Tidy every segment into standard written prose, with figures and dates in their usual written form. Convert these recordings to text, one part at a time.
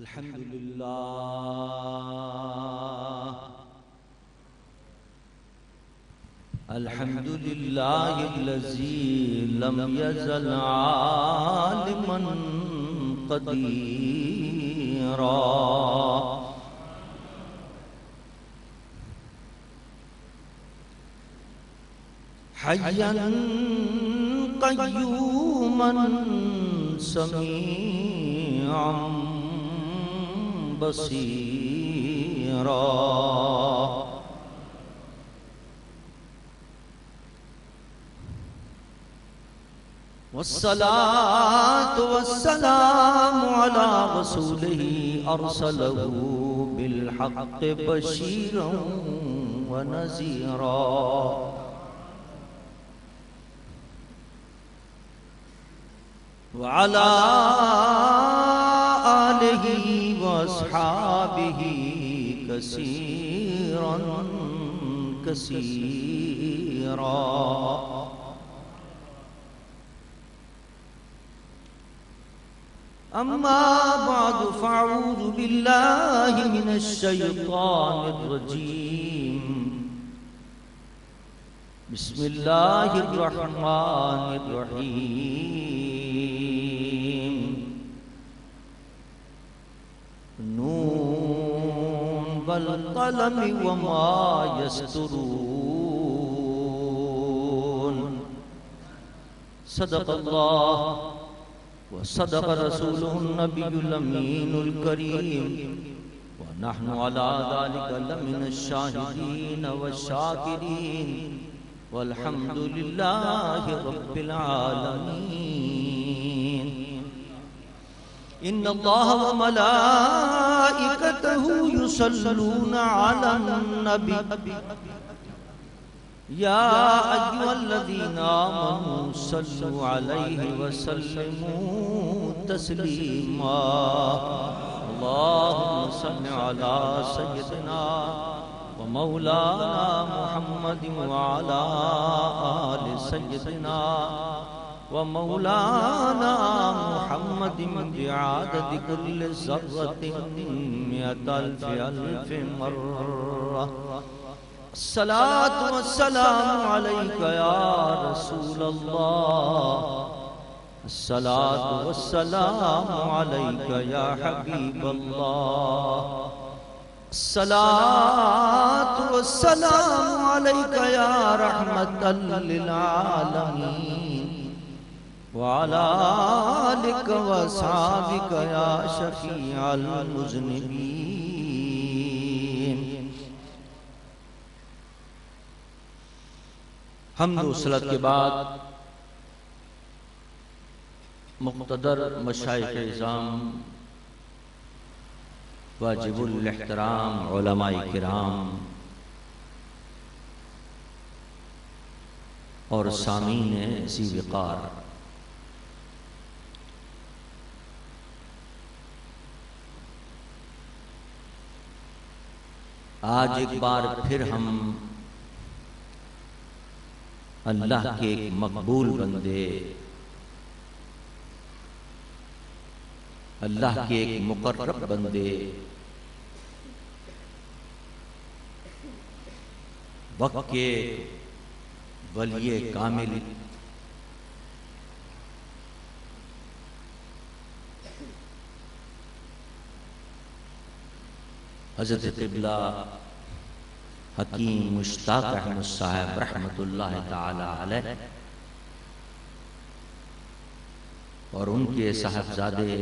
الحمد لله الحمد لله الذي لم يزل عالما قديرا حيا قيوما سميعا بصيرا والصلاة والسلام على رسوله أرسله بالحق بشيرا ونذيرا وعلى آله وأصحابه كثيرا كثيرا أما بعد فأعوذ بالله من الشيطان الرجيم بسم الله الرحمن الرحيم نون والقلم وما يسطرون صدق الله وصدق رسوله النبي الأمين الكريم ونحن على ذلك لمن الشاهدين والشاكرين والحمد لله رب العالمين إن الله وملائكته يصلون على النبي يا أيها الذين آمنوا صلوا عليه وسلموا تسليما اللهم صل على سيدنا ومولانا محمد وعلى آل سيدنا ومولانا محمد بعدد كل ذرة 100,000 مرة الصلاة والسلام عليك يا رسول الله الصلاة والسلام عليك يا حبيب الله الصلاة والسلام عليك يا رحمة للعالمين وعلى آلك وأصحابك يا شفيع المذنبين حمد و صلات کے بعد مقتدر مشائخ اعظام واجب الاحترام علماء کرام اور سامعین ذی وقار آج ایک بار پھر ہم اللہ کے ایک مقبول بندے اللہ کے ایک مقرب بندے وقت کے ولی کامل حضرت قبلہ حکیم مشتاق احمد صاحب رحمت اللہ تعالی علیہ اور ان کے صاحبزادے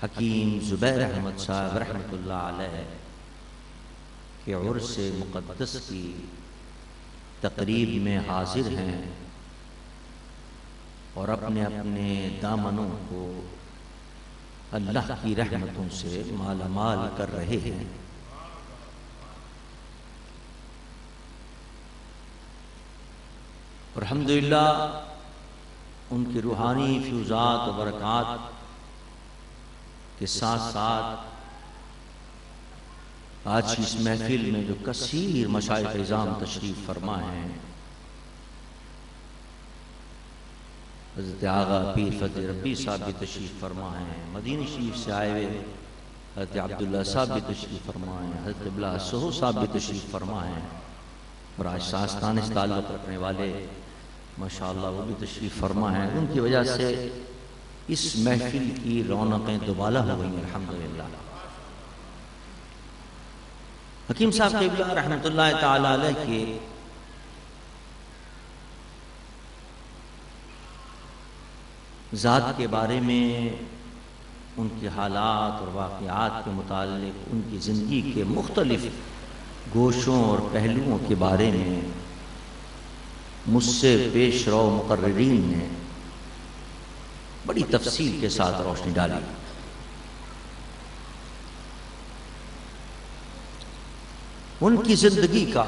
حکیم زبیر احمد صاحب رحمت اللہ علیہ کے عرس مقدس کی تقریب میں حاضر ہیں اور اپنے اپنے دامنوں کو اللہ کی رحمتوں سے مالا مال کر رہے ہیں اور الحمدللہ ان کی روحانی فیوزات و برکات کے ساتھ ساتھ آج کی اس محفل میں جو کثیر مشائخ اعظام تشریف فرما ہیں حضرت آغا پیر فتح ربی صاحب بھی تشریف فرما ہیں، مدینہ شریف سے آئے ہوئے حضرت عبداللہ صاحب بھی تشریف فرما ہیں، حضرت قبلہ سہو صاحب بھی تشریف فرما ہیں، اور آج شاستان سے تعلق رکھنے والے ماشاءاللہ وہ بھی تشریف فرما ہیں۔ ان کی وجہ سے اس محفل کی رونقیں دوبالا ہو گئی الحمدللہ۔ حکیم صاحب قبلہ رحمۃ اللہ تعالی علیہ کے ذات کے بارے میں، ان کے حالات اور واقعات کے متعلق، ان کی زندگی کے مختلف گوشوں اور پہلوؤں کے بارے میں مجھ سے پیش رو مقررین نے بڑی تفصیل کے ساتھ روشنی ڈالی۔ ان کی زندگی کا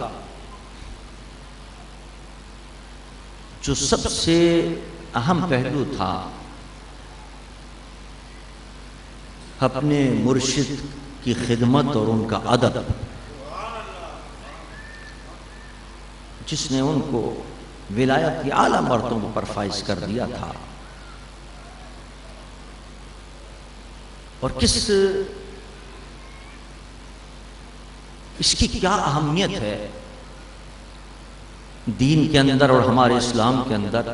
جو سب سے اہم پہلو تھا اپنے مرشد کی خدمت اور ان کا ادب، جس نے ان کو ولایت کی اعلیٰ مرتبوں پر فائز کر دیا تھا، اور اس کی کیا اہمیت ہے دین کے اندر اور ہمارے اسلام کے اندر۔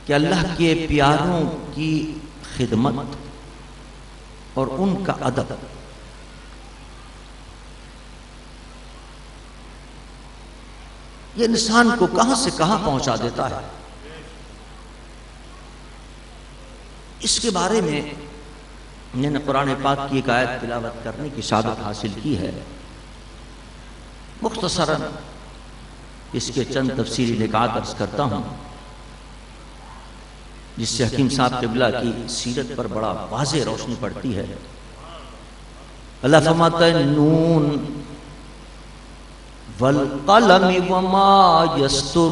کہ اللہ کے پیاروں کی خدمت اور ان کا ادب یہ انسان کو کہاں سے کہاں پہنچا دیتا ہے۔ اس کے بارے میں میں نے قرآن پاک کی ایک آیت تلاوت کرنے کی سعادت حاصل کی ہے۔ مختصراً اس کے چند تفصیلی نکات عرض کرتا ہوں، جس سے حکیم صاحب قبلہ کی سیرت پر بڑا واضح روشنی پڑتی ہے۔ اللہ فرماتا ہے نون والقلم وما یسطرون،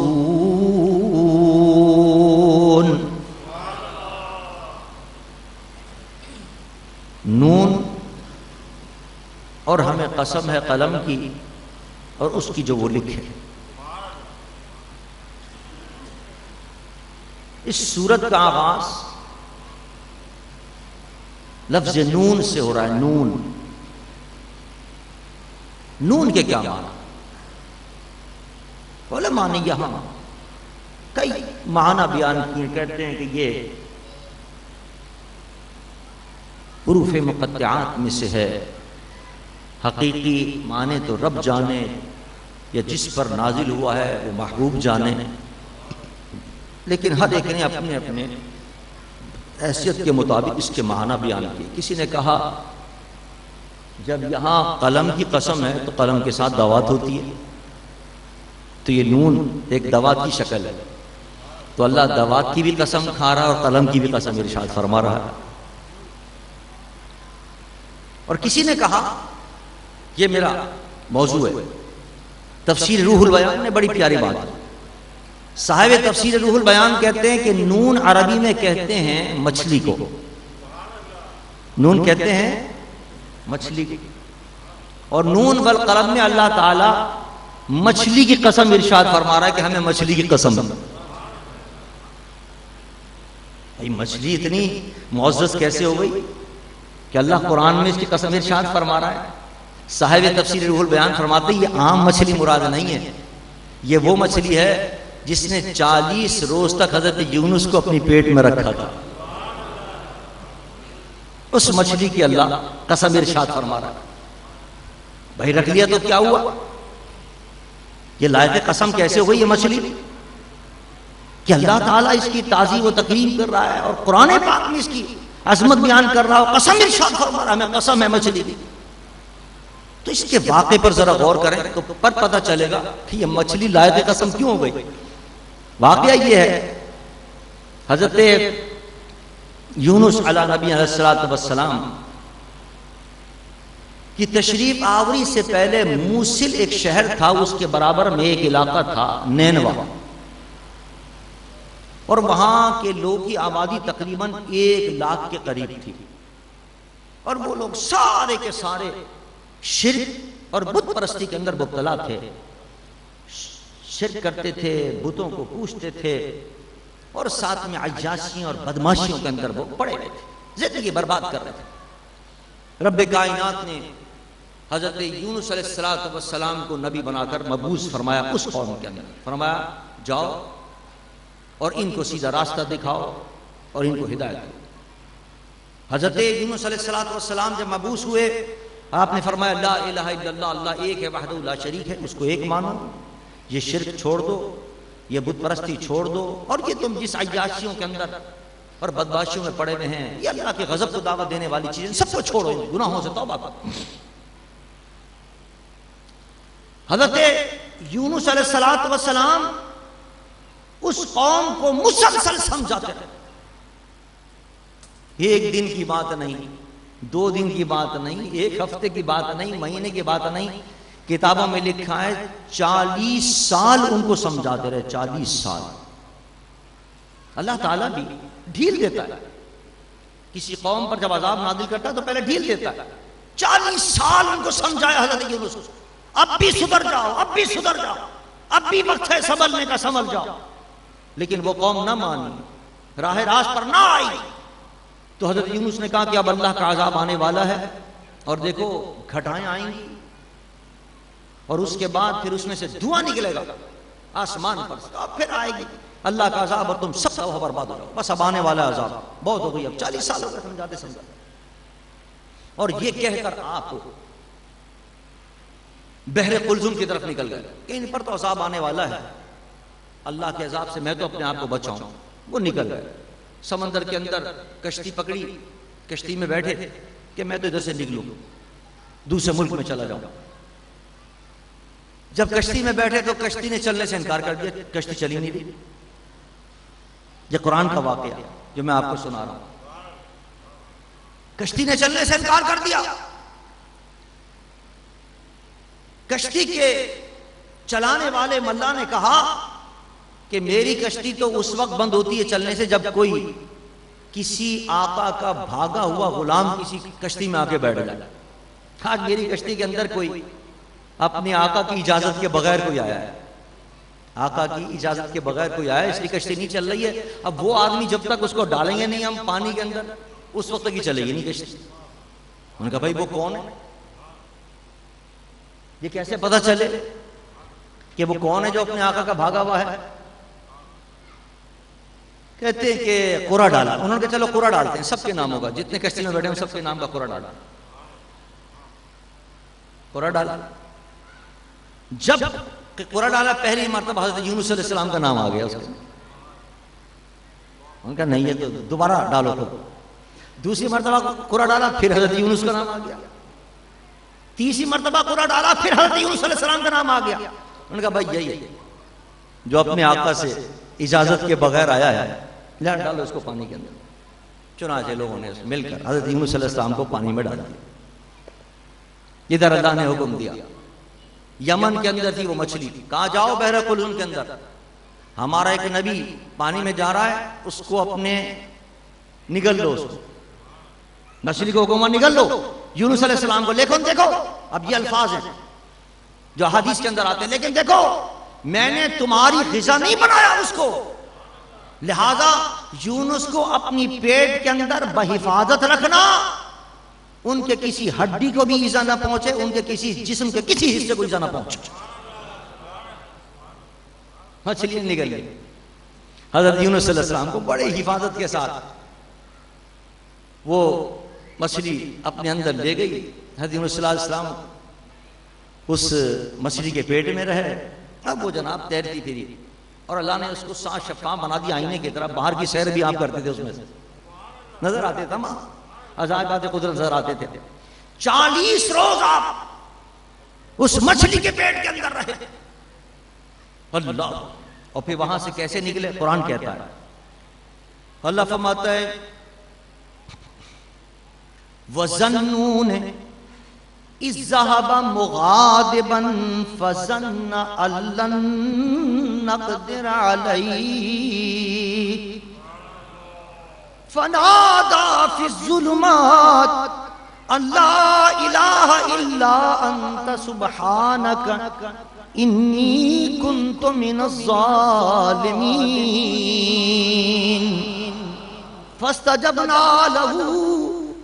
نون، اور ہمیں قسم ہے قلم کی اور اس کی جو وہ لکھے۔ اس سورت کا آغاز لفظ نون سے ہو رہا ہے۔ نون، نون کے کیا معنی؟ علماء نے یہاں کئی معنی بیان کیے، کہتے ہیں کہ یہ حروف مقطعات میں سے ہے۔ حقیقی معنی تو رب جانے، یا جس پر نازل ہوا ہے وہ محبوب جانے، لیکن ہر ایک نے اپنے اپنے حیثیت کے مطابق اس کے معنی بیان کیے۔ کسی نے کہا جب یہاں قلم کی قسم ہے تو قلم کے ساتھ دوات ہوتی ہے، تو یہ نون ایک دوات کی شکل ہے، تو اللہ دوات کی بھی قسم کھا رہا ہے اور قلم کی بھی قسم ارشاد فرما رہا ہے۔ اور کسی نے کہا یہ میرا موضوع ہے، تفسیر روح البیان نے بڑی پیاری بات ہے۔ صاحب تفسیر روح البیان کہتے ہیں کہ نون عربی میں کہتے ہیں مچھلی کو، نون کہتے ہیں مچھلی کو، اور نون والقلم میں اللہ تعالی مچھلی کی قسم ارشاد فرما رہا ہے کہ ہمیں مچھلی کی قسم۔ مچھلی اتنی معزز کیسے ہو گئی کہ اللہ قرآن میں اس کی قسم ارشاد فرما رہا ہے۔ صاحب تفسیر روح البیان فرماتے ہیں یہ عام مچھلی مراد نہیں ہے، یہ وہ مچھلی ہے جس نے 40 روز تک حضرت یونس کو اپنی پیٹ میں رکھا تھا، اس مچھلی کی اللہ قسم ارشاد فرما رہا ہے۔ بھائی رکھ لیا تو کیا ہوا؟ یہ لائق قسم کیسے ہوئی یہ مچھلی کہ اللہ تعالیٰ اس کی تعظیم و تکریم کر رہا ہے، اور قرآن پاک میں اس کی عظمت بیان کر رہا ہے، قسم ارشاد فرما رہا ہے ہمیں قسم ہے مچھلی کی۔ تو اس کے واقعے پر ذرا غور کریں تو پر پتہ چلے گا کہ یہ مچھلی لائق قسم کیوں ہو گئی۔ واقعہ یہ ہے حضرت یونس علیہ نبی علیہ الصلوۃ والسلام کی تشریف آوری سے پہلے موصل ایک شہر تھا، اس کے برابر میں ایک علاقہ تھا نینوا، اور وہاں کے لوگ کی آبادی تقریباً 1 لاکھ کے قریب تھی، اور وہ لوگ سارے کے سارے شرک اور بت پرستی کے اندر مبتلا تھے، شرک کرتے تھے، بتوں کو پوجتے تھے، اور ساتھ میں عیاشیوں اور بدماشیوں کے اندر وہ پڑے ہوئے تھے، زندگی برباد کر رہے تھے۔ رب کائنات نے حضرت یونس علیہ السلام کو نبی بنا کر مبعوث فرمایا اس قوم کے اندر، فرمایا جاؤ اور ان کو سیدھا راستہ دکھاؤ اور ان کو ہدایت دو۔ حضرت یونس علیہ السلام جب مبعوث ہوئے، آپ نے فرمایا لا الہ الا اللہ، اللہ ایک ہے، وحدہ لا شریک ہے، اس کو ایک مانو، یہ شرک چھوڑ دو، یہ بت پرستی چھوڑ دو، اور یہ تم جس عیاشیوں کے اندر اور بدماشیوں میں پڑے ہوئے ہیں، یہ اللہ کے غضب کو دعوت دینے والی چیزیں سب کو چھوڑو، گناہوں سے توبہ کرو۔ حضرت یونس علیہ السلام اس قوم کو مسلسل سمجھاتے رہے، ایک دن کی بات نہیں، 2 دن کی بات نہیں، 1 ہفتے کی بات نہیں، مہینے کی بات نہیں، کتابوں میں لکھا ہے 40 سال ان کو سمجھاتے رہے، 40 سال۔ اللہ تعالیٰ بھی ڈھیل دیتا ہے، کسی قوم پر جب عذاب نازل کرتا ہے تو پہلے ڈھیل دیتا ہے۔ 40 سال ان کو سمجھایا حضرت یونس، اب بھی سدھر جاؤ، اب بھی سدھر جاؤ، اب بھی وقت ہے سنبھلنے کا، سنبھل جاؤ، لیکن وہ قوم نہ مانی، راہ راست پر نہ آئی۔ تو حضرت یونس نے کہا کہ اب اللہ کا عذاب آنے والا ہے، اور دیکھو گھٹائیں آئیں گی، اور اس کے بعد پھر اس میں سے دھواں نکلے گا آسمان پر، اب پھر آئے گی اللہ کا عذاب اور تم سب تباہ برباد ہو جاؤ، بس اب آنے والا عذاب، بہت ہو گئی، اب 40 سال ہو گئے سمجھاتے سمجھاتے۔ اور یہ کہہ کر آپ بحر قلزم کی طرف نکل گئے کہ ان پر تو عذاب آنے والا ہے، اللہ کے عذاب سے میں تو اپنے آپ کو بچاؤں۔ وہ نکل گئے، سمندر کے اندر کشتی پکڑی، کشتی میں بیٹھے کہ میں تو ادھر سے نکلوں، دوسرے ملک میں چلا جاؤں۔ جب کشتی میں بیٹھے تو کشتی نے چلنے سے انکار کر دیا، کشتی چلی نہیں رہی۔ یہ قرآن کا واقعہ جو میں آپ کو سنا رہا ہوں، کشتی نے چلنے سے انکار کر دیا۔ کشتی کے چلانے والے ملا نے کہا کہ میری کشتی تو اس وقت بند ہوتی ہے چلنے سے جب کوئی کسی آقا کا بھاگا ہوا غلام کسی کشتی میں آ کے بیٹھ جائے۔ آج میری کشتی کے اندر کوئی اپنے آقا کی اجازت کے بغیر کوئی آیا ہے، آقا کی اجازت کے بغیر کوئی آیا ہے، اس لیے کشتی نہیں چل رہی ہے۔ اب وہ آدمی جب تک اس کو ڈالیں گے نہیں ہم پانی کے اندر، اس وقت تک ہی چلے گی نہیں کشتی۔ انہوں نے کہا بھائی وہ کون ہے، یہ کیسے پتہ چلے کہ وہ کون ہے جو اپنے آقا کا بھاگا ہوا ہے؟ کہتے ہیں کہ قرعہ ڈالا۔ انہوں نے کہا چلو قرعہ ڈالتے ہیں، سب کے نام ہوگا، جتنے کشتی میں بیٹھے ہیں سب کے نام کا قرعہ ڈالا۔ قرعہ ڈالا، جب قرعہ ڈالا پہلی مرتبہ حضرت یونس علیہ السلام کا نام آ گیا اس کے۔ انہوں نے کہا نہیں ہے تو دوبارہ ڈالو خود۔ دوسری مرتبہ قرعہ ڈالا، پھر حضرت یونس کا نام آ گیا۔ تیسری مرتبہ قرعہ ڈالا، پھر حضرت یونس علیہ السلام کا نام آ گیا۔ انہوں نے کہا بھائی یہی ہے جو اپنے آقا سے اجازت کے بغیر آیا ہے، لے ڈالو اس کو پانی کے اندر۔ چنانچہ لوگوں نے مل کر حضرت یونس علیہ السلام کو پانی میں ڈال دیا۔ ادھر اللہ نے حکم دیا، یمن کے اندر تھی وہ مچھلی، کہا جاؤ بحر قلزم کے اندر، ہمارا ایک نبی پانی میں جا رہا ہے، اس کو اپنے نگل لو، اس کو مچھلی کو حکم نگل لو۔ یونس علیہ السلام کو لیکن دیکھو، اب یہ الفاظ ہیں جو حدیث کے اندر آتے ہیں، لیکن دیکھو میں نے تمہاری غذا نہیں بنایا اس کو، لہذا یونس کو اپنی پیٹ کے اندر بحفاظت رکھنا، ان کے کسی ہڈی کو بھی ایزا نہ پہنچے، ان کے کسی جسم کے کسی حصے کو ایزا نہ پہنچے۔ مچھلی نکل گئی، حضرت یونس علیہ السلام کو بڑے حفاظت کے ساتھ وہ مچھلی اپنے اندر لے گئی۔ حضرت یونس علیہ السلام اس مچھلی کے پیٹ میں رہے، اب وہ جناب تیرتی پھری، اور اللہ نے اس کو صاف شفاف بنا دیا آئینے کی طرح، باہر کی سیر بھی آپ کرتے تھے، اس میں سے نظر آتے تمام عجائبات قدرت نظر آتے تھے۔ 40 روز آپ اس مچھلی کے پیٹ کے اندر رہے، اللہ، اور پھر وہاں سے کیسے نکلے؟ قرآن کہتا ہے، اللہ فرماتا ہے وَظَنُّونَ إِذْ ذَهَبَ مُغَاضِبًا فَظَنَّ أَن لَّن نَّقْدِرَ عَلَيْهِ فَنَادَىٰ فِي الظُّلُمَاتِ اللہ الہ الا انت سبحانک انی کنت من الظالمین فاستجبنا له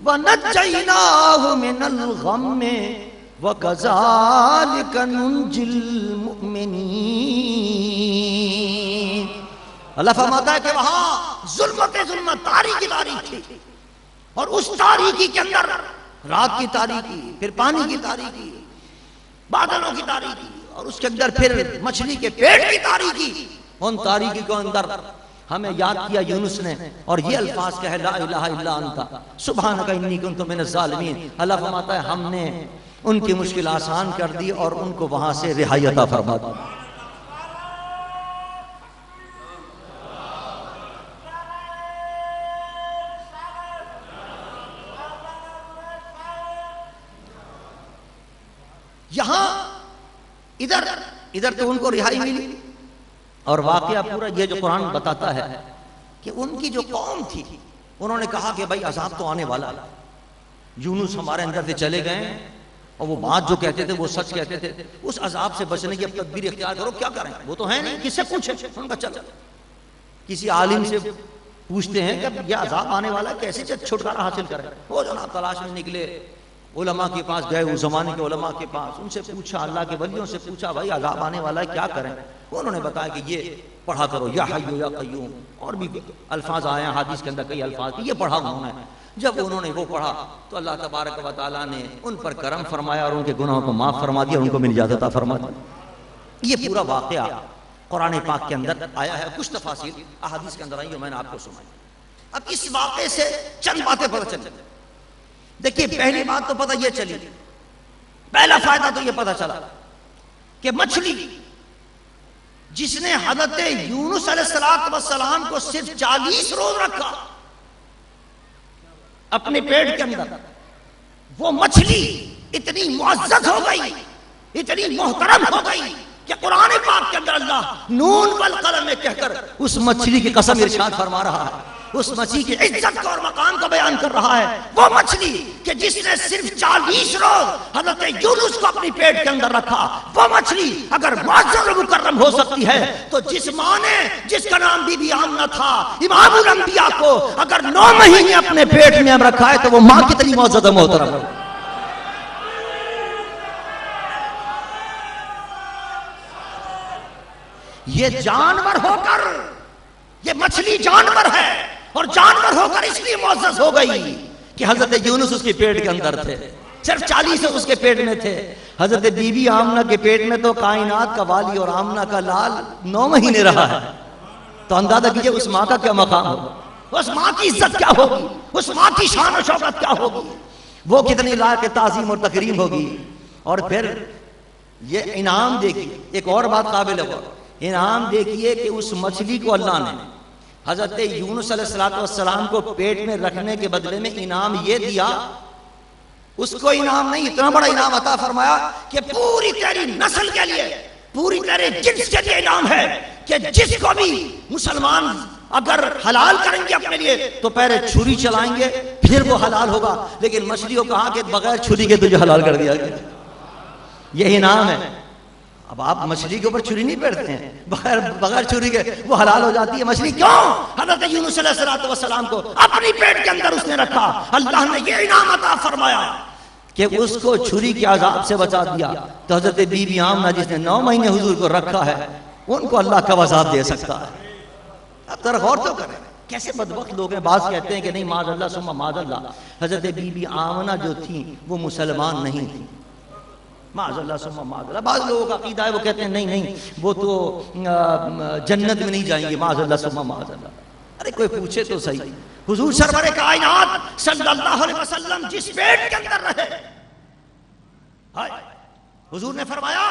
ونجیناہ من الغم وَكَذَلِكَ نُنْجِي الْمُؤْمِنِينَ۔ اللہ فرماتا ہے کہ وہاں ظلمت تاریکی تھی، اور اس تاریکی کے اندر رات کی تاریکی، پھر پانی کی تاریکی، بادلوں کی تاریکی، اور اس کے اندر پھر مچھلی کے پیٹ کی تاریکی۔ ان تاریکی کو اندر ہمیں یاد کیا یونس نے، اور یہ الفاظ کہے لا الہ الا انت سبحانک انی کنت من الظالمین۔ اللہ فرماتا ہے ہم نے ان کی مشکل آسان کر دی اور ان کو وہاں سے رہائی عطا فرما دی۔ یہاں ادھر تو ان کو رہائی ملی، اور واقعہ پورا یہ جو قرآن بتاتا ہے کہ ان کی جو قوم تھی انہوں نے کہا کہ بھائی عذاب تو آنے والا ہے، یونس ہمارے اندر سے چلے گئے اور وہ بات جو کہتے تھے وہ سچ کہتے تھے، اس عذاب سے بچنے کی اب تدبیر اختیار کرو، کیا کریں؟ وہ تو ہے نہیں، کس سے پوچھیں؟ ان کا چل کسی عالم سے پوچھتے ہیں کہ یہ عذاب آنے والا ہے، کیسے چھٹکارا حاصل کریں؟ وہ جناب تلاش میں نکلے، علماء کے پاس گئے، اس زمانے کے علماء کے پاس، ان سے پوچھا، اللہ کے ولیوں سے پوچھا بھائی عذاب آنے والا ہے کیا کریں؟ انہوں نے بتایا کہ یہ پڑھا کرو یا حی یا قیوم، اور بھی الفاظ آئے ہیں حدیث کے اندر کئی الفاظ، یہ پڑھا انہوں نے۔ جب انہوں نے وہ پڑھا تو اللہ تبارک و تعالیٰ نے ان پر کرم فرمایا اور ان کے گناہوں کو معاف فرما دیا، ان کو نجات عطا فرما دی۔ یہ پورا واقعہ قرآن پاک کے اندر آیا ہے، کچھ تفاصیل احادیث کے اندر آئی جو میں نے آپ کو سنائی۔ اب اس واقعے سے چند باتیں پتہ چلیں۔ دیکھیے پہلی بات تو پتہ یہ چلی، پہلا فائدہ تو یہ پتہ چلا کہ مچھلی جس نے حضرت یونس علیہ السلام کو صرف 40 روز رکھا اپنے پیٹ کے اندر، وہ مچھلی اتنی معزز ہو گئی، اتنی محترم ہو گئی کہ قرآن پاک کے اندر اللہ نون والقلم میں کہہ کر اس مچھلی کی قسم ارشاد فرما رہا ہے، اس مچھلی کی عزت کو اور مقام کو بیان کر رہا ہے۔ وہ مچھلی کہ جس نے صرف 40 روز حضرت یونس کو اپنی پیٹ کے اندر رکھا، وہ مچھلی اگر معزز و مکرم ہو سکتی ہے تو جس ماں نے، جس کا نام بی بی آمنہ تھا، امام الانبیاء کو اگر 9 مہینے اپنے پیٹ میں رکھا ہے تو وہ ماں کتنی معزز و محترم ہے۔ یہ جانور ہو کر، یہ مچھلی جانور ہے، اور جانور ہو کر اس لیے معزز ہو گئی کہ حضرت یونس اس کے پیٹ کے اندر تھے، صرف 40 اس کے پیٹ میں تھے۔ حضرت بی بی آمنہ کے پیٹ میں تو کائنات کا والی اور آمنہ کا لال 9 مہینے رہا ہے، تو اندازہ کیجئے اس ماں کا کیا مقام ہوگا، اس ماں کی عزت کیا ہوگی، اس ماں کی شان و شوکت کیا ہوگی، وہ کتنی لائق تعظیم اور تکریم ہوگی۔ اور پھر یہ انعام دیکھیے، ایک اور بات قابل ہے، انعام دیکھیے کہ اس مچھلی کو اللہ نے حضرت یونس علیہ السلام کو پیٹ میں رکھنے کے بدلے میں انعام یہ دیا، اس کو انعام نہیں، اتنا بڑا انعام عطا فرمایا کہ پوری تیری نسل کے لیے، پوری تیرے جنس کے لیے انعام ہے کہ جس کو بھی مسلمان اگر حلال کریں گے اپنے لیے تو پہلے چھری چلائیں گے پھر وہ حلال ہوگا، لیکن مچھلی کو کہا کہ بغیر چھری کے تجھے حلال کر دیا گیا، یہ انعام ہے۔ اب آپ مچھلی کے اوپر چھری نہیں پھیرتے ہیں، بغیر چھری کے وہ حلال ہو جاتی ہے مچھلی۔ کیوں؟ حضرت یونس علیہ السلام کو اپنی پیٹ کے اندر اس نے رکھا، اللہ نے یہ انعام عطا فرمایا کہ اس کو چھری کے عذاب سے بچا دیا۔ تو حضرت بی بی آمنہ جس نے 9 مہینے حضور کو رکھا ہے، ان کو اللہ کا عذاب دے سکتا ہے۔ اب ذرا غور تو کریں، کیسے بدبخت لوگ ہیں۔ بعض کہتے ہیں کہ نہیں معاذ اللہ ثم معاذ اللہ، حضرت بی بی آمنہ جو تھیں وہ مسلمان نہیں تھیں، معاذ اللہ ثم معاذ اللہ۔ بعض لوگوں کا عقیدہ ہے وہ کہتے ہیں نہیں وہ تو جنت میں نہیں جائیں گے، معاذ اللہ ثم معاذ اللہ۔ ارے کوئی پوچھے تو صحیح، حضور سرور کائنات صلی اللہ علیہ وسلم جس پیٹ کے اندر رہے، حضور نے فرمایا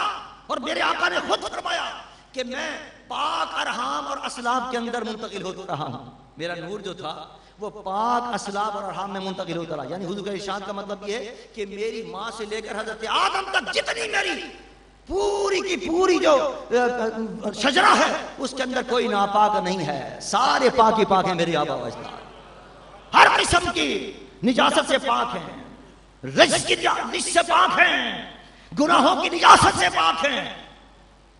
اور میرے آقا نے خود فرمایا کہ میں پاک ارحام اور اسلاب کے اندر منتقل ہوتا رہا ہوں، میرا نور جو تھا وہ پاک اسلاب اور ارحام میں منتقل ہوتا رہا۔ یعنی حضور کے ارشاد کا مطلب یہ ہے کہ میری ماں سے لے کر حضرت آدم تک جتنی میری پوری کی پوری جو شجرہ ہے اس کے اندر کوئی ناپاک نہیں ہے، سارے پاک ہی پاک ہیں، میری آبا و اجداد ہر قسم کی نجاست سے پاک ہیں، رجس کی نجاست سے پاک ہیں، گناہوں کی نجاست سے پاک ہیں،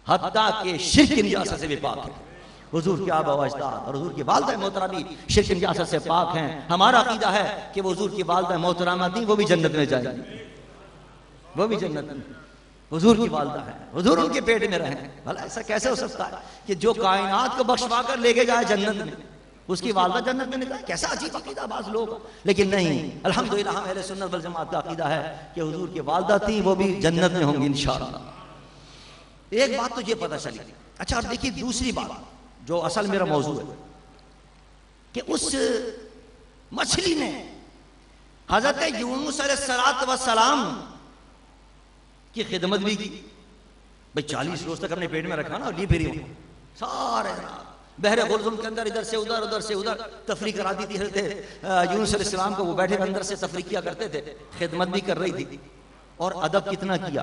حتیٰ کہ شرک کی نجاست سے بھی پاک ہیں۔ حضور کے آبا و اجداد اور حضور کی والدہ محترمہ بھی شرک کی نجاست سے پاک ہیں۔ ہمارا عقیدہ ہے کہ وہ حضور کی والدہ محترمہ تھیں، وہ بھی جنت میں جائیں گی، وہ بھی جنت میں، حضور کی والدہ ہے، حضور ان کے پیٹ میں رہیں۔ بھلا ایسا کیسے ہو سکتا ہے کہ جو کائنات کو بخشوا کر لے کے جائے جنت میں، اس کی والدہ جنت میں نہیں جائے؟ کیسا عجیب عقیدہ بعض لوگ، لیکن نہیں، الحمدللہ ہم اہل سنت والجماعت کا عقیدہ ہے کہ حضور کی والدہ تھیں، وہ بھی جنت میں ہوں گی انشاءاللہ۔ ایک بات تو یہ پتہ چلی۔ اچھا اور دیکھیے دوسری بات جو اصل میرا موضوع ہے کہ اس مچھلی نے حضرت یونس علیہ السلام کی خدمت بھی کی۔ بھئی 40 روز تک اپنے پیٹ میں رکھا نا، اور لی پھری ہوں سارے بحر قلزم کے اندر، ادھر سے ادھر، ادھر سے ادھر تفریح کراتی تھی حضرت یونس علیہ السلام کو، وہ بیٹھے اندر سے تفریح کیا کرتے تھے، خدمت بھی کر رہی تھی۔ اور ادب کتنا کیا،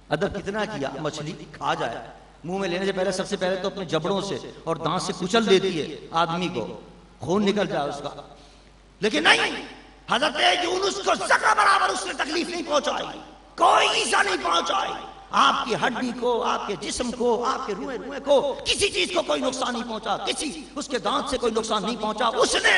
ادب کتنا کیا، مچھلی کھا جائے، منہ میں لینے سے پہلے سب سے پہلے تو اپنے جبڑوں سے اور دانت سے کچل دیتی ہے آدمی کو، خون نکل جائے اس کا، لیکن نہیں، حضرت یونس کو ذرہ برابر اس نے تکلیف نہیں پہنچائی، کوئی ایزا نہیں پہنچائی، آپ کی ہڈی کو، آپ کے جسم کو، آپ کے روئے کو، کسی چیز کو کوئی نقصان نہیں پہنچا، کسی اس کے دانت سے کوئی نقصان نہیں پہنچا۔ اس نے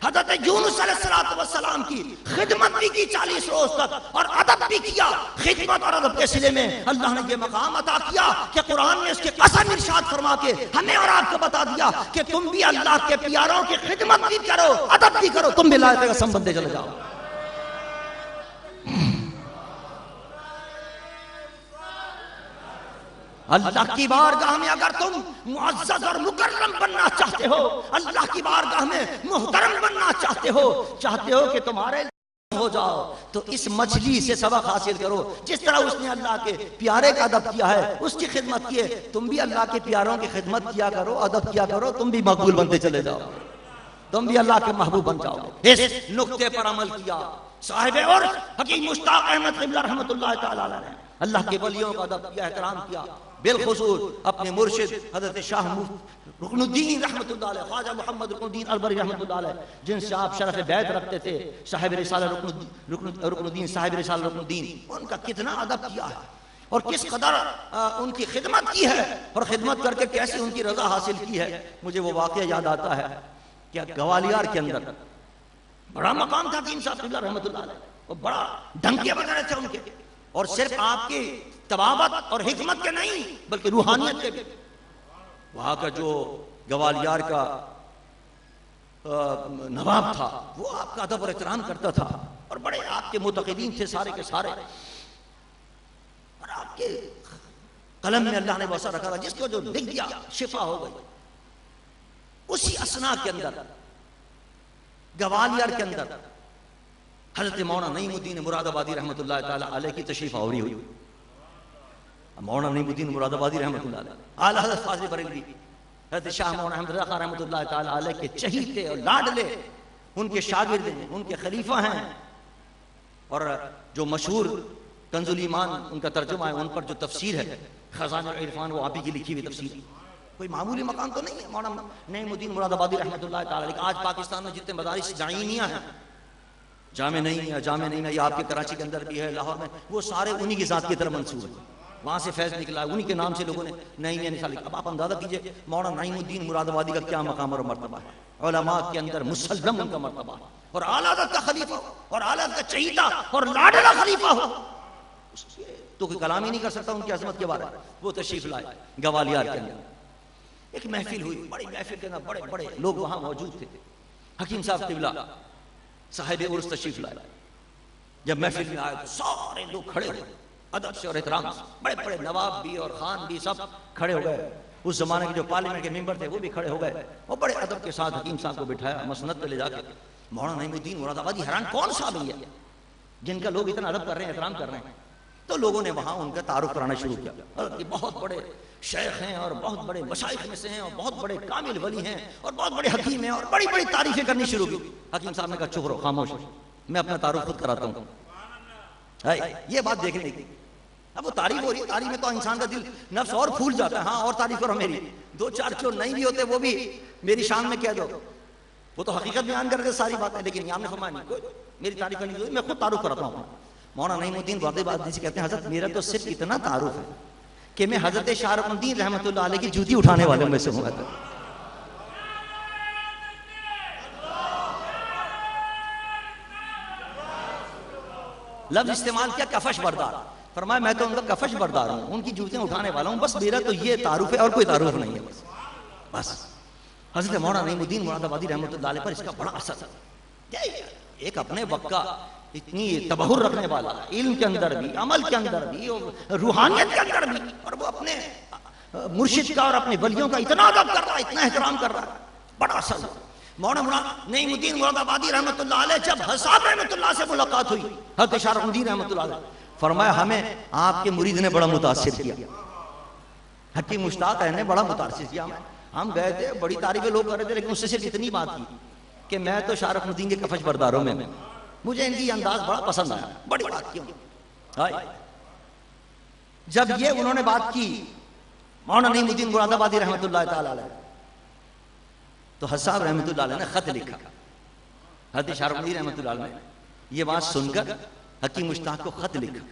حضرت یونس علیہ السلام کی خدمت بھی کی 40 روز تک، اور ادب بھی کیا۔ خدمت اور ادب کے سلے میں اللہ نے یہ مقام عطا کیا کہ قرآن نے اس کے قسم ارشاد فرما کے ہمیں اور آپ کو بتا دیا کہ تم بھی اللہ کے پیاروں کی خدمت بھی کرو، ادب بھی کرو، تم بھی لائق قسم بندے چلے جاؤ۔ اللہ کی بارگاہ میں اگر تم معزز اور مکرم بننا چاہتے ہو، اللہ کی بارگاہ میں محترم بننا چاہتے ہو کہ تمہارے ہو جاؤ، تو اس مچھلی سے سبق حاصل کرو۔ جس طرح اس نے اللہ کے پیارے کا ادب کیا ہے، اس کی خدمت کی ہے، تم بھی اللہ کے پیاروں کی خدمت کیا کرو، ادب کیا کرو، تم بھی مقبول بنتے چلے جاؤ، تم بھی اللہ کے محبوب بن جاؤ۔ اس نقطے پر عمل کیا صاحب عرف حکیم مشتاق احمد قبلہ رحمۃ اللہ تعالی علیہ نے اللہ کے ولیوں کا ادب کیا، احترام کیا، بالخصوص اپنے مرشد حضرت شاہ رکن الدین رحمۃ اللہ علیہ، خواجہ محمد رکن الدین البری رحمۃ اللہ علیہ، جن سے آپ شرف بیعت رکھتے تھے، صاحب رسالہ رکن الدین، صاحب رسالہ رکن الدین، ان کا کتنا ادب کیا ہے اور کس قدر ان کی خدمت کی ہے، اور خدمت کر کے کیسے ان کی رضا حاصل کی ہے۔ مجھے وہ واقعہ یاد آتا ہے کہ گوالیار کے اندر بڑا مقام تھا حکیم صاحب قبلہ رحمۃ اللہ علیہ، وہ بڑا ڈنکے وغیرہ تھے ان کے، اور صرف آپ کی طبابت اور حکمت کے نہیں بلکہ روحانیت کے بھی۔ وہاں کا جو گوالیار کا نواب تھا وہ آپ کا ادب اور احترام کرتا تھا، اور بڑے آپ کے متقدین تھے سارے کے سارے، اور آپ کے قلم میں اللہ نے وہ اثر رکھا تھا جس کو جو لکھ دیا شفا ہو گئی۔ اسی اسنا کے اندر گوالیار کے اندر حضرت مولانا نعیم الدین مراد آبادی رحمۃ اللہ تعالی علیہ کی تشریف آوری ہوئی۔ مولانا نعیم الدین مراد آبادی رحمۃ اللہ علیہ، اعلیٰ حضرت فاضل بریلوی، حضرت شاہ مولانا احمد رضا خان رحمۃ اللہ تعالی علیہ کے چہیتے اور لاڈلے، ان کے شاگرد ہیں، ان کے خلیفہ ہیں، اور جو مشہور کنز الایمان ان کا ترجمہ ہے، ان پر جو تفسیر ہے خزانہ العرفان، وہ آپ ہی کی لکھی ہوئی تفسیر ہے، کوئی معمولی مقام تو نہیں ہے مولانا نعیم الدین مراد آبادی رحمۃ اللہ تعالی علیہ۔ آج پاکستان میں جتنے مدارس دعینیہ ہیں، جامع نہیں یہ آپ کے کراچی کے اندر بھی ہے، لاہور میں، وہ سارے انہی کی ذات کی طرف منسوب ہیں، وہاں سے فیض نکلا ہے، انہی کے نام سے لوگوں نے نعیمیہ نکالی۔ اب آپ اندازہ کیجئے مولانا نعیم الدین مراد آبادی کا کیا مقام اور مرتبہ ہے، علماء کے اندر مسلم ان کا مرتبہ ہے، اور اعلیٰ حضرت کا خلیفہ ہو، اور اعلیٰ حضرت کا چہیتا اور لاڈلا خلیفہ ہو، تو کوئی کلام ہی نہیں کر سکتا ان کی عظمت کے بارے میں۔ وہ تشریف لائے گوالیار کے اندر، ایک محفل ہوئی، بڑی محفل کے اندر بڑے بڑے لوگ وہاں موجود تھے، حکیم صاحب قبلہ صاحب عرس تشریف لائے۔ جب محفل میں آئے تو سارے لوگ کھڑے ہوئے ادب سے اور احترام سے، بڑے بڑے نواب بھی اور خان بھی سب کھڑے ہو گئے، اس زمانے کے جو پارلیمنٹ کے ممبر تھے وہ بھی کھڑے ہو گئے، اور بڑے ادب کے ساتھ حکیم صاحب کو بٹھایا مسند پہ لے جا کے۔ مولانا نعیم الدین مراد آبادی حیران، کون صاحب ہے جن کا لوگ اتنا ادب کر رہے ہیں، احترام کر رہے ہیں؟ تو لوگوں نے وہاں ان کا تعارف کرانا شروع کیا، اور یہ بہت بڑے شیخ ہیں اور بہت بڑے مشائخ میں سے ہیں اور بہت بڑے کامل ولی ہیں اور بہت بڑے حکیم ہیں، اور بڑی بڑی تعریفیں کرنی شروع کی۔ حکیم صاحب نے کہا چپ رہو، خاموش، میں اپنا تعارف خود کراتا ہوں۔ یہ بات دیکھنے کی، اب وہ تعریف ہو رہی ہے، تعریف میں تو انسان کا دل نفس اور پھول جاتا ہے، ہاں اور تعریف کرو میری، دو چار جو نہیں بھی ہوتے وہ بھی میری شان میں کہہ دو، وہ تو حقیقت بیان کر کے ساری باتیں، لیکن یہاں نے فرمایا نہیں، میری تعریف نہیں ہوئی، میں خود تعارف کرتا ہوں. مولانا نعیم الدین غازی سے کہتے ہیں حضرت میرا تو صرف اتنا تعارف ہے کہ میں حضرت شاہ رخ الدین رحمۃ اللہ علیہ کی جوتی اٹھانے والوں میں سے ہوں. لفظ استعمال کیا کفش بردار، فرمایا میں تو ان کا کفش بردار ہوں، ان کی جوتیاں اٹھانے والا ہوں، بس میرا تو یہ تعارف ہے اور کوئی تعارف نہیں ہے. بس حضرت مولانا نعیم الدین مراد آبادی رحمۃ اللہ علیہ پر اس کا بڑا اثر ہے. ایک اپنے وقت کا اتنی تبہر رکھنے والا، علم کے اندر بھی، عمل کے اندر بھی، اور روحانیت کے اندر بھی، اور وہ اپنے مرشد کا اور اپنے ولیوں کا اتنا ادب کر رہا ہے، اتنا احترام کر رہا ہے، بڑا اثر. مولانا نعیم الدین مراد آبادی رحمۃ اللہ علیہ جب حساب رحمۃ اللہ سے ملاقات ہوئی، حضرت شاہ رخ الدین رحمۃ اللہ علیہ، فرمایا ہمیں آپ کے مرید نے بڑا متاثر کیا، حکیم مشتاق نے بڑا متاثر کیا. ہم گئے تھے، بڑی تعریفیں لوگ کر رہے تھے، لیکن اس سے صرف اتنی بات کی کہ میں تو شاہ رخ الدین کے کفش برداروں میں، مجھے ان کی انداز بڑا پسند آیا، بڑی بات کی. جب یہ انہوں نے بات کی مولانا نعیم الدین مراد آبادی رحمۃ اللہ تعالی علیہ، تو حساب رحمۃ اللہ علیہ نے خط لکھا. حضرت شاہ رخ الدین رحمۃ اللہ علیہ نے یہ بات سن کر حکیم مشتاق کو خط لکھا،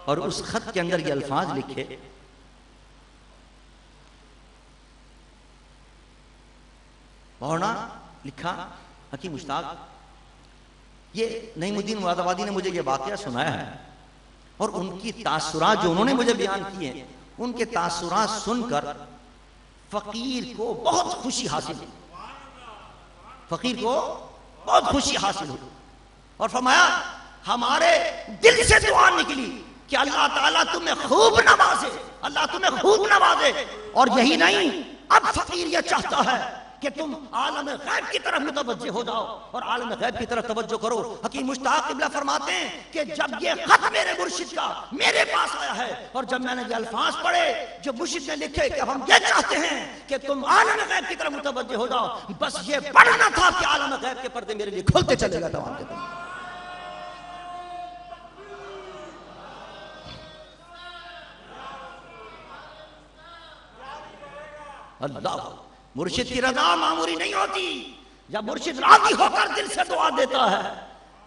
اور اس خط کے اندر یہ الفاظ لکھے، مولانا لکھا حکیم مشتاق، یہ نعیم الدین مراد آبادی نے مجھے یہ واقعہ سنایا ہے، اور ان کی تاثرات جو انہوں نے مجھے بیان کیے ہیں، ان کے تاثرات سن کر فقیر کو بہت خوشی حاصل ہوئی، فقیر کو بہت خوشی حاصل ہوئی. اور فرمایا ہمارے دل سے دعا نکلی کہ اللہ تعالیٰ تمہیں خوب نوازے، اللہ تمہیں خوب نوازے. اور یہی نہیں، اب فقیر یہ چاہتا ہے کہ تم عالم غیب کی طرف متوجہ ہو جاؤ اور عالم غیب کی طرف توجہ کرو. حکیم مشتاق قبلہ فرماتے ہیں کہ جب یہ خط میرے مرشد کا میرے پاس آیا ہے، اور جب میں نے یہ الفاظ پڑھے جو مرشد نے لکھے کہ ہم یہ چاہتے ہیں کہ تم عالم غیب کی طرف متوجہ ہو جاؤ، بس یہ پڑھنا تھا کہ عالم غیب کے پردے میرے لیے کھلتے چلے گا تمام کے تمام. اللہ، مرشد کی رضا معمولی نہیں ہوتی. جب مرشد راضی ہو کر دل سے دعا دیتا ہے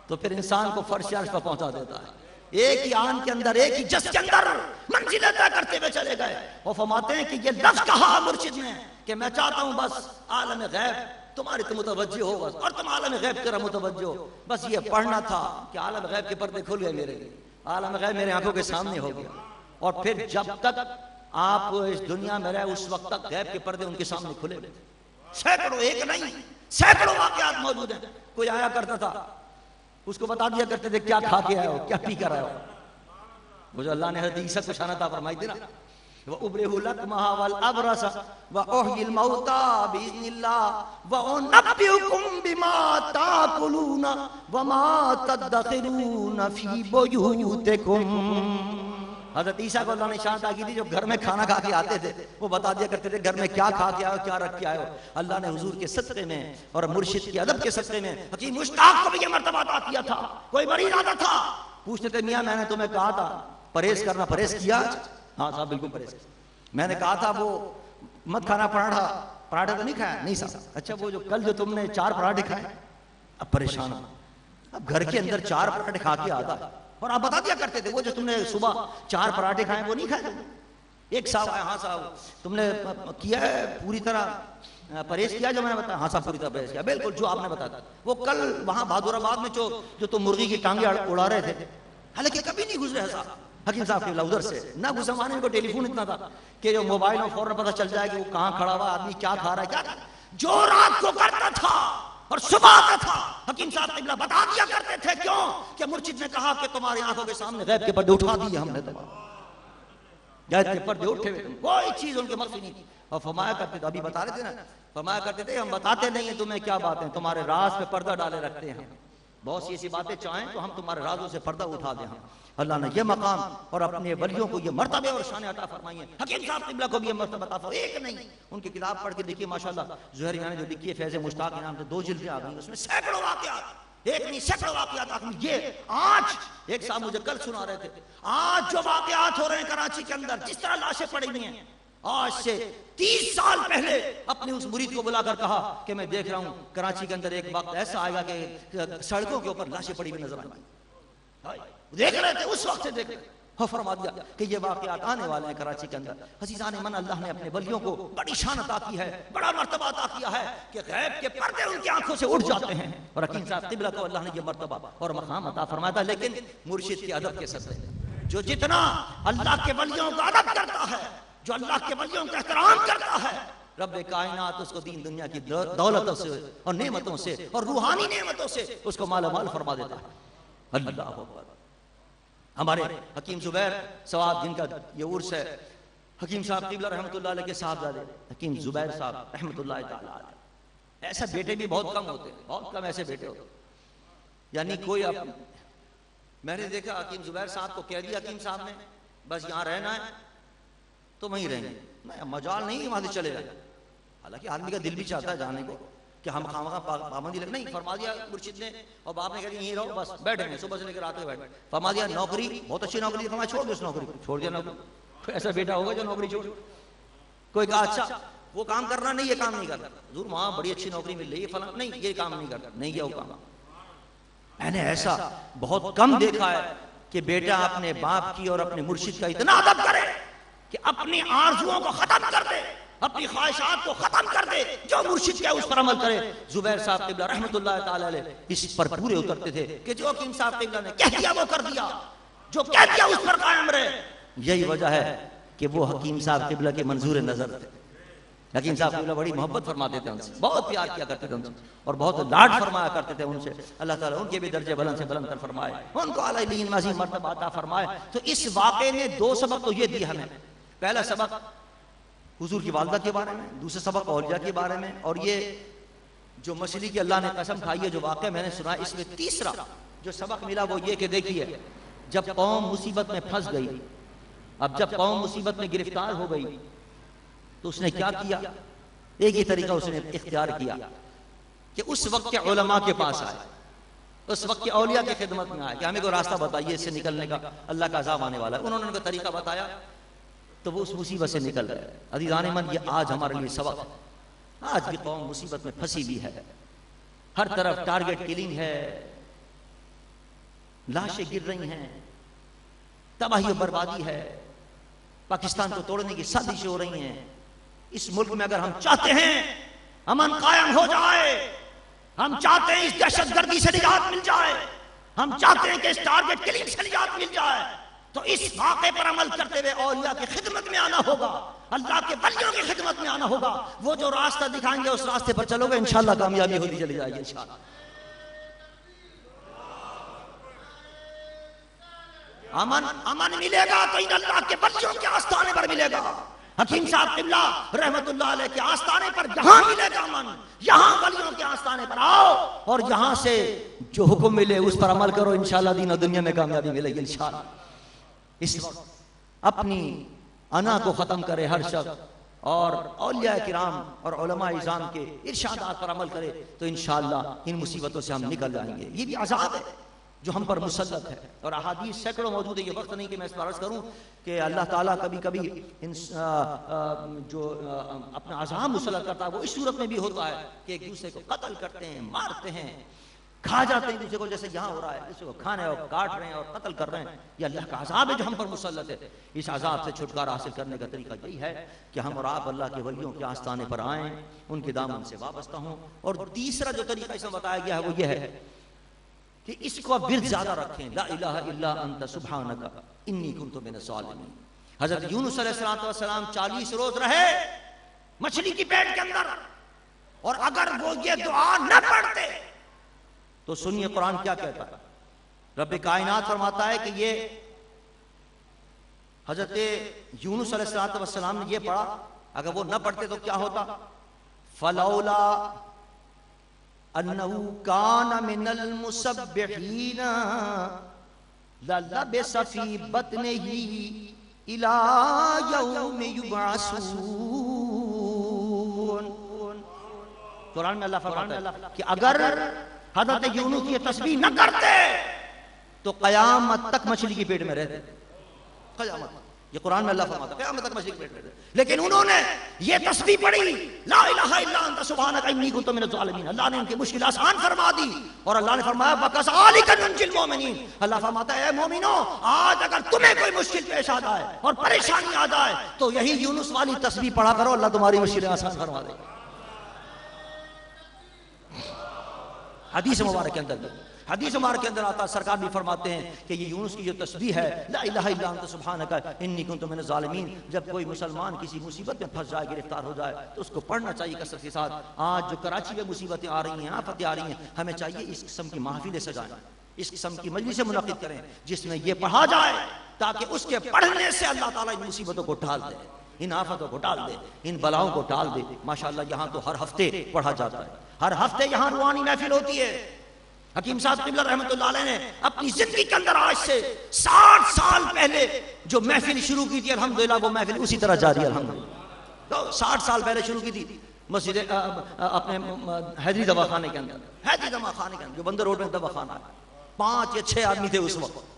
تو پھر انسان کو فرش عرش پر پہنچا دیتا ہے. ایک ہی آن کے اندر، ایک ہی جس کے اندر منزلیں طے کرتے ہوئے چلے گئے. وہ فرماتے ہیں کہ یہ لفظ کہا مرشد نے کہ میں چاہتا ہوں بس عالم غیب تمہاری تو متوجہ ہو، بس، اور تم عالم غیب کی طرف متوجہ ہو. بس یہ پڑھنا تھا کہ عالم غیب کے پردے کھل گئے میرے لیے، عالم غیب میرے آنکھوں کے سامنے ہو گیا. اور پھر جب تک آپ اس دنیا میں رہے اس وقت تک غیب کے پردے ان کے سامنے کھلے ہوئے تھے. سینکڑوں، ایک نہیں سینکڑوں واقعات موجود ہیں. کوئی آیا کرتا تھا، اس کو بتا دیا کرتے تھے کیا کھا کے آئے ہو، کیا پی کر آئے ہو. وہ جو اللہ نے حضرت عیسیٰ کو شان عطا فرمائی تھی نا، وَأُبْرِئُ الْأَكْمَحَ وَالْأَبْرَصَ وَأُحْيِي الْمَوْتَىٰ بِإِذْنِ اللَّهِ وَأُنَبِّئُكُم بِمَا تَأْكُلُونَ وَمَا تَدَّخِرُونَ فِي بُيُوتِكُمْ. حضرت عیسیٰ کو اللہ نے شان عطا کی تھی، جو گھر میں کھانا کھا کے آتے تھے وہ بتا دیا کرتے تھے گھر میں کیا کھا کے آئے ہو، کیا رکھ کے آئے ہو. اللہ نے حضور کے صدقے میں اور مرشد کے ادب کے صدقے میں حکیم مشتاق کو بھی یہ مرتبہ عطا کیا تھا. کوئی مریض آتا تھا، پوچھتے تھے میاں میں نے تمہیں کہا تھا پرہیز کرنا، پرہیز کیا؟ ہاں صاحب بالکل پرہیز کیا. میں نے کہا تھا وہ مت کھانا پراٹھا تو نہیں کھایا؟ نہیں صاحب. اچھا وہ جو کل جو تم نے 4 پراٹھے کھائے، اب پریشان ہو. اب گھر کے اندر 4 پراٹھے کھا کے آتا، اور آپ بتا دیا کرتے تھے وہ جو تم نے صبح 4 پراٹھے کھائے وہ نہیں کھائے. ایک صاحب آیا، ہاں صاحب تم نے کیا ہے پوری طرح پرہیز کیا جو میں نے بتایا؟ ہاں صاحب پوری طرح پرہیز کیا، بالکل جو آپ نے بتایا. وہ کل وہاں بہادر آباد میں جو تم مرغی کی ٹانگیں اڑا رہے تھے، حالانکہ کبھی نہیں گزرے صاحب حکیم صاحب کے ادھر سے نہ گزروانے کو ٹیلی فون اتنا تھا کہ جو موبائل میں فوراً پتہ چل جائے کہ وہ کہاں کھڑا ہوا آدمی، کیا کھا رہا ہے، کیا جو رات کو کرتا تھا اور صبح آتا تھا. حکیم صاحب قبلہ بتا دیا کرتے تھے، کیوں کہ مرشد نے کہا کہ تمہاری آنکھوں کے سامنے غیب کے پردے اٹھا دیے ہم نے، غیب کے پردے اٹھے ہوئے، کوئی چیز ان کے مخفی نہیں تھی. اور فرمایا کرتے تھے، ابھی بتا رہے تھے نا، فرمایا کرتے تھے ہم بتاتے نہیں ہیں تمہیں کیا باتیں، تمہارے راز پہ پردہ ڈالے رکھتے ہیں. بہت سی ایسی باتیں چاہیں تو ہم تمہارے رازوں سے پردہ اٹھا دیں. اللہ نے یہ مقام اور اپنے ولیوں کو یہ مرتبے اور شان عطا فرمائی ہے. حکیم صاحب قبلہ کو بھی یہ مرتبہ عطا فرمائی. ایک نہیں، ان کی کتاب پڑھ کے دیکھیے ماشاءاللہ، زہر نے جو لکھی ہے فیض مشتاق کے نام سے 2 جلدیں آ گئی، اس میں سینکڑوں واقعات، ایک نہیں سینکڑوں واقعات. یہ آج ایک صاحب مجھے کل سنا رہے تھے، آج جو واقعات ہو رہے ہیں کراچی کے اندر، جس طرح لاشیں پڑی ہوئی ہیں، آج سے 30 سال پہلے اپنے اس مرید کو بلا کر کہا کہ میں دیکھ رہا ہوں کراچی کے اندر ایک وقت ایسا آئے گا کہ سڑکوں کے اوپر لاشیں پڑی ہوئی نظر آئیں گی. دیکھ رہے تھے اس وقت سے دیکھ رہے اور فرما دیا کہ یہ واقعات آنے والے ہیں کراچی کے اندر. عزیزان من، اللہ نے اپنے ولیوں کو بڑی شان عطا کی ہے، بڑا مرتبہ عطا کیا ہے کہ غیب کے پردے ان کی آنکھوں سے اٹھ جاتے ہیں. اور حکیم صاحب قبلہ کو اللہ نے یہ مرتبہ اور مقام عطا فرمایا تھا، لیکن مرشد کے ادب کے صدقے. جو جتنا اللہ کے ولیوں کا ادب کرتا ہے، جو اللہ کے ولیوں کا احترام کرتا ہے، رب کائنات اس کو دین دنیا کی دولتوں سے اور نعمتوں سے اور روحانی نعمتوں سے اس کو مالا مال فرما دیتا ہے. اللہ اکبر. ہمارے حکیم زبیر سواد جن کا یہ عرس ہے، حکیم صاحب قبلہ رحمۃ اللہ علیہ کے صاحبزادے حکیم زبیر صاحب رحمۃ اللہ تعالی علیہ. ایسے بیٹے بھی بہت کم ہوتے ہیں، بہت کم ایسے بیٹے ہوتے ہیں. یعنی کوئی میں نے دیکھا حکیم زبیر صاحب کو کہہ دیا حکیم صاحب نے بس یہاں رہنا ہے تو وہیں رہیں گے، مجال نہیں وہاں سے چلے جائیں. حالانکہ آدمی کا دل بھی چاہتا ہے جانے کو کہ ہم خواہ پابندی لگ نہیں. فرما دیا مرشد نے اور باپ نے کہا یہیں رہو، بس بیٹھے ہیں صبح سے لے کر رات تک بیٹھے. فرما دیا نوکری بہت اچھی نوکری، فرمایا چھوڑ دو اس نوکری کو. چھوڑ دیا نوکری. ایسا بیٹا ہوگا جو نوکری چھوڑ. کوئی کہا اچھا وہ کام کرنا نہیں، یہ کام نہیں کرتا. حضور وہاں بڑی اچھی نوکری مل رہی ہے فلاں، نہیں یہ کام نہیں کرتا. نہیں کیا وہ کام. میں نے ایسا بہت کم دیکھا ہے کہ بیٹا اپنے باپ کی اور اپنے مرشد کا اتنا ادب کرے کہ اپنی آرزوؤں کو ختم کر دے، اپنی خواہشات کو ختم کر دے، جو مرشد کیا اس پر عمل کرے. زبیر صاحب قبلہ رحمۃ اللہ تعالی علیہ اس پر پورے اترتے تھے کہ جو حکیم صاحب قبلہ نے کہہ دیا وہ کر دیا، جو کہہ دیا اس پر قائم رہے. یہی وجہ ہے کہ وہ حکیم صاحب قبلہ کے منظور نظر تھے. حکیم صاحب قبلہ بڑی محبت فرماتے تھے ان سے، بہت پیار کیا کرتے تھے ان سے اور بہت لاڈ فرمایا کرتے تھے ان سے. اللہ تعالیٰ ان کے بھی درجے بلند سے بلند کر فرمائے، ان کو اعلیٰ علین مزید مرتبہ عطا فرمائے. تو اس واقعے نے 2 سبق تو یہ دیے ہمیں. پہلا سبق حضور کی والدہ کے بارے میں، دوسرا سبق اولیاء کے بارے میں، اور یہ جو مچھلی کی اللہ نے قسم کھائی ہے جو واقعہ میں نے سنا. اس میں تیسرا جو سبق ملا وہ یہ کہ دیکھیے جب قوم مصیبت میں پھنس گئی، اب جب قوم مصیبت میں گرفتار ہو گئی تو اس نے کیا کیا؟ ایک ہی طریقہ اس نے اختیار کیا کہ اس وقت کے علماء کے پاس آئے، اس وقت کے اولیاء کی خدمت میں آئے کہ ہمیں کوئی راستہ بتائیے اس سے نکلنے کا، اللہ کا عذاب آنے والا ہے. انہوں نے ان کو طریقہ بتایا تو وہ اس مصیبت سے نکل گئے. عزیزان من، یہ آج ہمارے لیے سبق ہے. آج بھی قوم مصیبت میں پھنسی ہوئی ہے، ہر طرف ٹارگٹ کلنگ ہے، لاشیں گر رہی ہیں، تباہی و بربادی ہے، پاکستان کو توڑنے کی سازشیں ہو رہی ہیں. اس ملک میں اگر ہم چاہتے ہیں امن قائم ہو جائے، ہم چاہتے ہیں اس دہشت گردی سے نجات مل جائے، ہم چاہتے ہیں کہ اس ٹارگٹ کلنگ سے نجات مل جائے، تو اس واقعے پر عمل کرتے ہوئے اولیاء کی خدمت میں آنا ہوگا، اللہ کے ولیوں کی خدمت میں آنا ہوگا. وہ جو راستہ دکھائیں گے اس راستے پر چلو گے، انشاءاللہ کامیابی ہوتی چلی جائے گی انشاءاللہ. امن ملے گا تو ان اللہ کے ولیوں کے آستانے پر ملے گا. حکیم صاحب قبلہ رحمت اللہ علیہ کے آستانے پر جہاں ملے گا امن، یہاں ولیوں کے آستانے پر آؤ اور یہاں سے جو حکم ملے اس پر عمل کرو، انشاءاللہ دین و دنیا میں کامیابی ملے گی انشاءاللہ. اس وقت اپنی انا کو ختم کرے ہر شخص اور اولیاء کرام اور علماء اعظام کے ارشادات پر عمل کرے تو انشاءاللہ ان مصیبتوں سے ہم نکل جائیں گے. یہ بھی عذاب ہے جو ہم پر مسلط ہے اور احادیث سینکڑوں موجود ہے. یہ وقت نہیں کہ میں اس پر عرض کروں کہ اللہ تعالیٰ کبھی کبھی جو اپنا عذاب مسلط کرتا ہے وہ اس صورت میں بھی ہوتا ہے کہ ایک دوسرے کو قتل کرتے ہیں، مارتے ہیں، کھا جاتے ہیں دوسرے کو، جیسے یہاں ہو رہا ہے، دوسرے کو کھانے اور کاٹ رہے ہیں اور قتل کر رہے ہیں. یہ اللہ کا عذاب ہے جو ہم پر مسلط ہے. اس عذاب سے چھٹکارا حاصل کرنے کا طریقہ یہی ہے کہ ہم اور آپ اللہ کے ولیوں کے آستانے پر آئیں، ان کے دامن سے وابستہ ہوں. اور تیسرا جو طریقہ اس میں بتایا گیا ہے وہ یہ ہے کہ اس کو ورد زیادہ رکھیں، لا الہ الا انت سبحانک انی کنت من الظالمین. حضرت یونس علیہ السلام 40 روز رہے مچھلی کی پیٹ کے اندر، اور اگر وہ یہ دعا نہ پڑھتے تو سنیے قرآن کیا کہتا ہے. رب کائنات فرماتا ہے کہ یہ حضرت یونس علیہ السلام نے یہ پڑھا، اگر وہ نہ پڑھتے تو کیا ہوتا؟ فلولا انہو کان من المسبحین للبس فی بطنہ الی یوم یبعثون. قرآن میں اللہ فرماتا ہے کہ اگر حضرت یونس یہ تسبیح نہ کرتے تو قیامت تک مچھلی کی پیٹ میں رہتے. قیامت یہ قرآن میں اللہ فرماتا ہے قیامت تک مشرق بیٹھے، لیکن انہوں نے یہ تسبیح پڑھی لا الہ الا انت سبحانک انی کنت من الظالمین، اللہ نے ان کی مشکل آسان فرما دی، اور اللہ نے فرمایا وَكَذَلِكَ نُنْجِي الْمُؤْمِنِينَ، اللہ فرماتا ہے اے مومنو آج اگر تمہیں کوئی مشکل پیش آ جائے اور پریشانی آ جائے تو یہی یونس والی تسبیح پڑھا کرو، اللہ تمہاری مشکلیں آسان فرما دے گا۔ حدیث مبارک کے اندر آتا سرکار بھی فرماتے ہیں کہ یہ یونس کی جو تسبیح ہے لا الہ الا انت سبحانک انی کنت من الظالمین، جب کوئی مسلمان کسی مصیبت میں پھنس جائے، گرفتار ہو جائے تو اس کو پڑھنا چاہیے کثرت کے ساتھ۔ آج جو کراچی میں مصیبتیں آ رہی ہیں، آفتیں آ رہی ہیں، ہمیں چاہیے اس قسم کی محافلیں سجائیں، اس قسم کی مجلسیں منعقد کریں جس میں یہ پڑھا جائے تاکہ اس کے پڑھنے سے اللہ تعالیٰ ان مصیبتوں کو ٹال دے، ان آفتوں کو ٹال دے، ان بلاؤں کو ٹال دے۔ ماشاءاللہ یہاں تو ہر ہفتے پڑھا جاتا ہے، ہر ہفتے یہاں روحانی محفل ہوتی ہے۔ حکیم صاحب قبلہ رحمۃ اللہ علیہ نے اپنی زندگی کے اندر آج سے 60 سال پہلے جو محفل شروع کی تھی الحمدللہ وہ محفل اسی طرح جاری ہے الحمدللہ۔ تو 60 سال پہلے شروع کی تھی مسجد اپنے حیدری دواخانے کے اندر، جو بندر روڈ میں دواخانہ ہے، 5 یا 6 آدمی تھے اس وقت،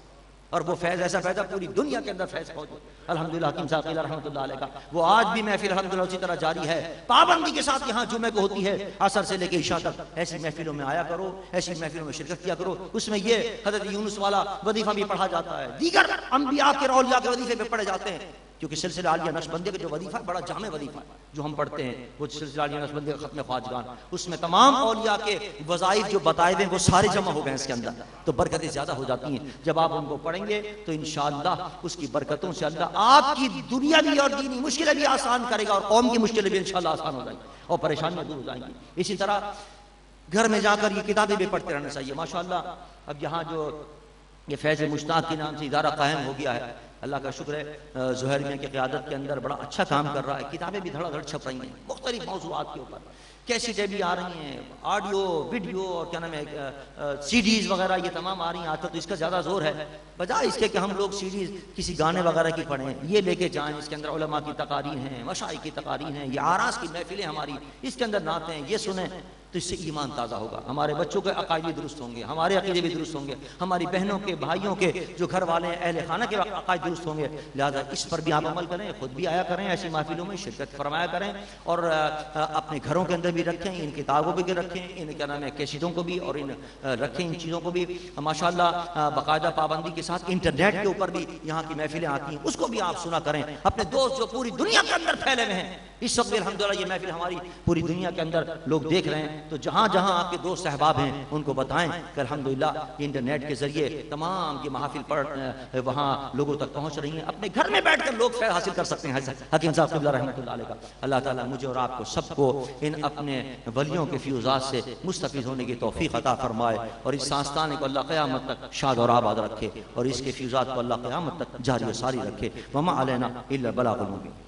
اور وہ فیض ایسا فیض پوری دنیا کے اندر فیض پہنچا الحمدللہ۔ حکیم صاحب قبلہ رحمۃ اللہ علیہ کا وہ آج بھی محفل الحمدللہ اسی طرح جاری ہے، پابندی کے ساتھ یہاں جمعے کو ہوتی ہے، عصر سے لے کے عشاء تک۔ ایسی محفلوں میں آیا کرو، ایسی محفلوں میں شرکت کیا کرو، اس میں یہ حضرت یونس والا وظیفہ بھی پڑھا جاتا ہے، دیگر انبیاء کے اولیاء کے وظیفے بھی پڑھے جاتے ہیں، کیونکہ سلسلہ عالیہ نقشبندیہ کا جو وظیفہ ہے بڑا جامع وظیفہ ہے جو ہم پڑھتے ہیں، وہ سلسلہ عالیہ نقشبندیہ کا ختم خواجگان، اس میں تمام اولیاء کے وظائف جو بتائے ہوئے وہ سارے جمع ہو گئے اس کے اندر، تو برکتیں زیادہ ہو جاتی ہیں۔ جب آپ ان کو پڑھیں گے تو انشاءاللہ اس کی برکتوں سے اللہ آپ کی دنیاوی اور دینی مشکلیں بھی آسان کرے گا، اور قوم کی مشکلیں بھی انشاءاللہ آسان ہو جائیں گی اور پریشانیاں دور ہو جائیں گی۔ اسی طرح گھر میں جا کر یہ کتابیں بھی پڑھتے رہنا چاہیے۔ ماشاءاللہ اب یہاں جو یہ فیض مشتاق کے نام سے ادارہ قائم ہو گیا ہے، اللہ کا شکر ہے، زہیر میاں کی قیادت کے اندر بڑا اچھا کام کر رہا ہے، کتابیں بھی دھڑا دھڑ چھپ رہی ہیں مختلف موضوعات کے اوپر، کیسٹیں بھی آ رہی ہیں، آڈیو ویڈیو اور کیا نام ہے سی ڈیز وغیرہ یہ تمام آ رہی ہیں۔ آج تک تو اس کا زیادہ زور ہے، بجائے اس کے کہ ہم لوگ سی ڈیز کسی گانے وغیرہ کی پڑھیں، یہ لے کے جائیں، اس کے اندر علماء کی تقاریر ہیں، مشائخ کی تقاریر ہیں، یہ آراز کی محفلیں ہماری، اس کے اندر نعتیں یہ سنیں تو اس سے ایمان تازہ ہوگا، ہمارے بچوں کے عقائد بھی درست ہوں گے، ہمارے عقیدے بھی درست ہوں گے، ہماری بہنوں کے بھائیوں کے جو گھر والے ہیں اہل خانہ کے عقائد درست ہوں گے۔ لہذا اس پر بھی آپ عمل کریں، خود بھی آیا کریں، ایسی محفلوں میں شرکت فرمایا کریں، اور اپنے گھروں کے اندر بھی رکھیں، ان کتابوں کو بھی رکھیں، ان کیا نام ہے کیسٹوں کو بھی، اور رکھیں ان چیزوں کو بھی ماشاءاللہ باقاعدہ پابندی کے ساتھ۔ انٹرنیٹ کے اوپر بھی یہاں کی محفلیں آتی ہیں، اس کو بھی آپ سنا کریں، اپنے دوست جو پوری دنیا کے اندر پھیلے ہوئے ہیں، اس وقت الحمدللہ یہ محفل ہماری پوری دنیا کے اندر لوگ دیکھ رہے ہیں، تو جہاں جہاں آپ کے دوست احباب ہیں ان کو بتائیں کہ الحمدللہ یہ انٹرنیٹ کے ذریعے تمام یہ محافل پڑھ وہاں لوگوں تک پہنچ رہی ہیں، اپنے گھر میں بیٹھ کر لوگ فیض حاصل کر سکتے ہیں۔ حکیم صاحب قبلہ رحمۃ اللہ علیہ کا اللہ تعالیٰ مجھے اور آپ کو سب کو ان اپنے ولیوں کے فیوزات سے مستفید ہونے کی توفیق عطا فرمائے، اور اس سانستانے کو اللہ قیامت تک شاد اور آباد رکھے، اور اس کے فیوزات کو اللہ قیامت تک جاری و ساری رکھے۔ وما علینا الا البلاغ المبین۔